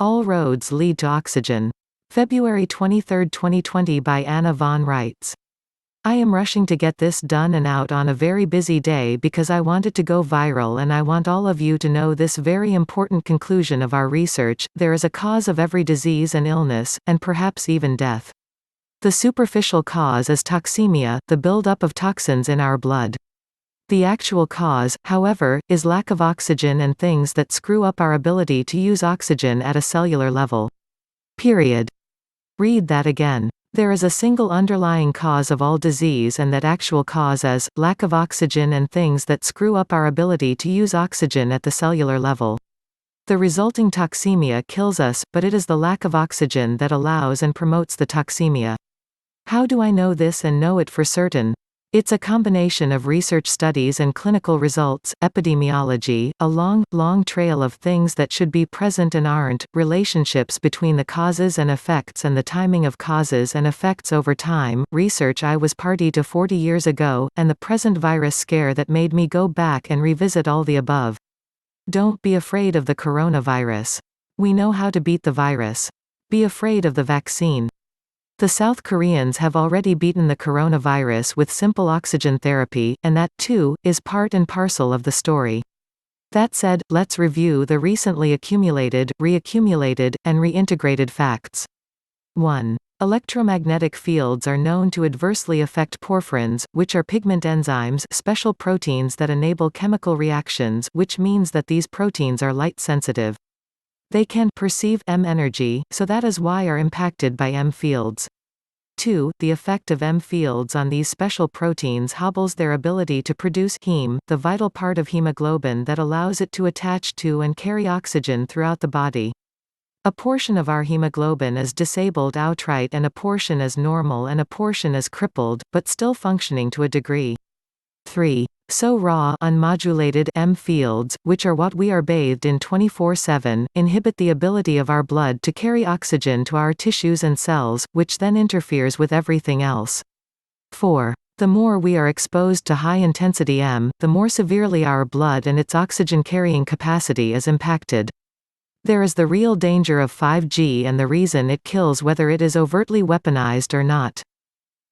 All Roads Lead to Oxygen. February 23, 2020 by Anna von Reitz. I am rushing to get this done and out on a very busy day because I want it to go viral, and I want all of you to know this very important conclusion of our research: there is a cause of every disease and illness, and perhaps even death. The superficial cause is toxemia, the buildup of toxins in our blood. The actual cause, however, is lack of oxygen and things that screw up our ability to use oxygen at a cellular level. Period. Read that again. There is a single underlying cause of all disease, and that actual cause is lack of oxygen and things that screw up our ability to use oxygen at the cellular level. The resulting toxemia kills us, but it is the lack of oxygen that allows and promotes the toxemia. How do I know this and know it for certain? It's a combination of research studies and clinical results, epidemiology, a long, long trail of things that should be present and aren't, relationships between the causes and effects and the timing of causes and effects over time, research I was party to 40 years ago, and the present virus scare that made me go back and revisit all the above. Don't be afraid of the coronavirus. We know how to beat the virus. Be afraid of the vaccine. The South Koreans have already beaten the coronavirus with simple oxygen therapy, and that, too, is part and parcel of the story. That said, let's review the recently accumulated, reaccumulated, and reintegrated facts. 1. Electromagnetic fields are known to adversely affect porphyrins, which are pigment enzymes, special proteins that enable chemical reactions, which means that these proteins are light sensitive. They can perceive M energy, so that is why are impacted by M fields. 2. The effect of M fields on these special proteins hobbles their ability to produce heme, the vital part of hemoglobin that allows it to attach to and carry oxygen throughout the body. A portion of our hemoglobin is disabled outright, and a portion is normal, and a portion is crippled, but still functioning to a degree. 3. So raw, unmodulated M fields, which are what we are bathed in 24/7, inhibit the ability of our blood to carry oxygen to our tissues and cells, which then interferes with everything else. 4. The more we are exposed to high-intensity M, the more severely our blood and its oxygen-carrying capacity is impacted. There is the real danger of 5G and the reason it kills, whether it is overtly weaponized or not.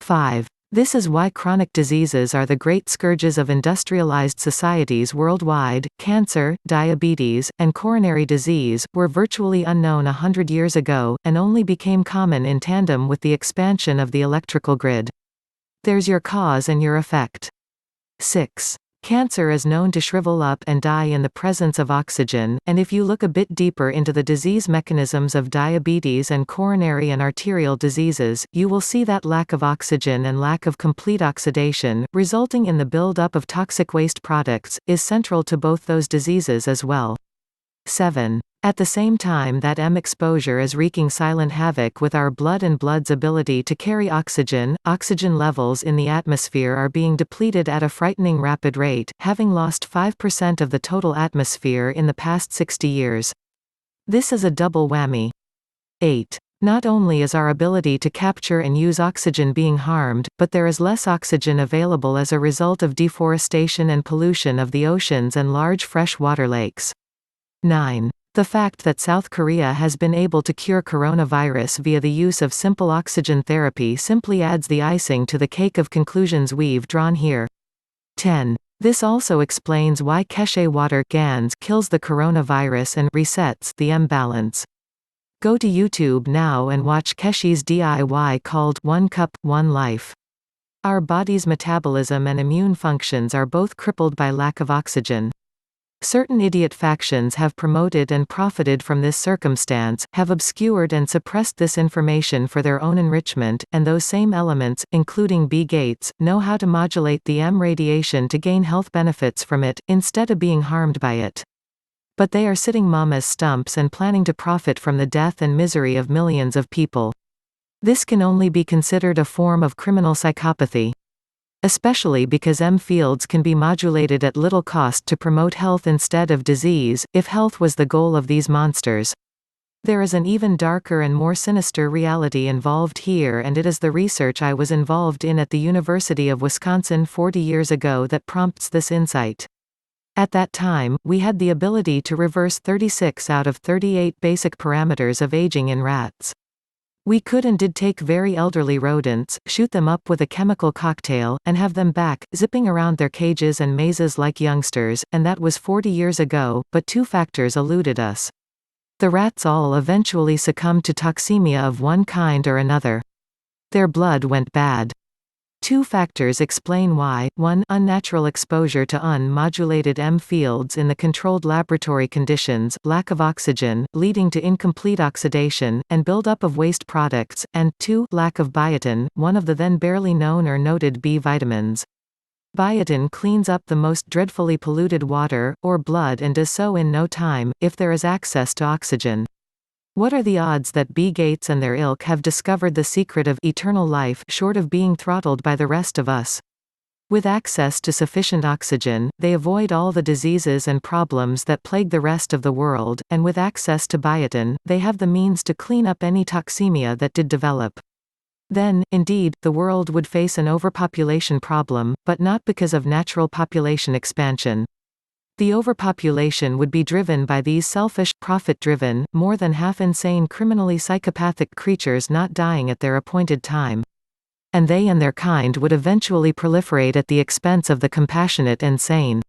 5. This is why chronic diseases are the great scourges of industrialized societies worldwide. Cancer, diabetes, and coronary disease were virtually unknown 100 years ago, and only became common in tandem with the expansion of the electrical grid. There's your cause and your effect. 6. Cancer is known to shrivel up and die in the presence of oxygen, and if you look a bit deeper into the disease mechanisms of diabetes and coronary and arterial diseases, you will see that lack of oxygen and lack of complete oxidation, resulting in the buildup of toxic waste products, is central to both those diseases as well. 7. At the same time that M exposure is wreaking silent havoc with our blood and blood's ability to carry oxygen, oxygen levels in the atmosphere are being depleted at a frightening rapid rate, having lost 5% of the total atmosphere in the past 60 years. This is a double whammy. 8. Not only is our ability to capture and use oxygen being harmed, but there is less oxygen available as a result of deforestation and pollution of the oceans and large freshwater lakes. 9. The fact that South Korea has been able to cure coronavirus via the use of simple oxygen therapy simply adds the icing to the cake of conclusions we've drawn here. 10. This also explains why Keshe water GANS kills the coronavirus and resets the M balance. Go to YouTube now and watch Keshe's DIY called One Cup, One Life. Our body's metabolism and immune functions are both crippled by lack of oxygen. Certain idiot factions have promoted and profited from this circumstance, have obscured and suppressed this information for their own enrichment, and those same elements, including B. Gates, know how to modulate the M radiation to gain health benefits from it, instead of being harmed by it. But they are sitting mama's stumps and planning to profit from the death and misery of millions of people. This can only be considered a form of criminal psychopathy. Especially because M fields can be modulated at little cost to promote health instead of disease, if health was the goal of these monsters. There is an even darker and more sinister reality involved here, and it is the research I was involved in at the University of Wisconsin 40 years ago that prompts this insight. At that time, we had the ability to reverse 36 out of 38 basic parameters of aging in rats. We could and did take very elderly rodents, shoot them up with a chemical cocktail, and have them back, zipping around their cages and mazes like youngsters, and that was 40 years ago, but two factors eluded us. The rats all eventually succumbed to toxemia of one kind or another. Their blood went bad. Two factors explain why: 1. Unnatural exposure to unmodulated EM fields in the controlled laboratory conditions, lack of oxygen, leading to incomplete oxidation, and buildup of waste products, and 2. Lack of biotin, one of the then barely known or noted B vitamins. Biotin cleans up the most dreadfully polluted water, or blood, and does so in no time, if there is access to oxygen. What are the odds that B. Gates and their ilk have discovered the secret of eternal life short of being throttled by the rest of us? With access to sufficient oxygen, they avoid all the diseases and problems that plague the rest of the world, and with access to biotin, they have the means to clean up any toxemia that did develop. Then, indeed, the world would face an overpopulation problem, but not because of natural population expansion. The overpopulation would be driven by these selfish, profit-driven, more than half-insane criminally psychopathic creatures not dying at their appointed time. And they and their kind would eventually proliferate at the expense of the compassionate and sane.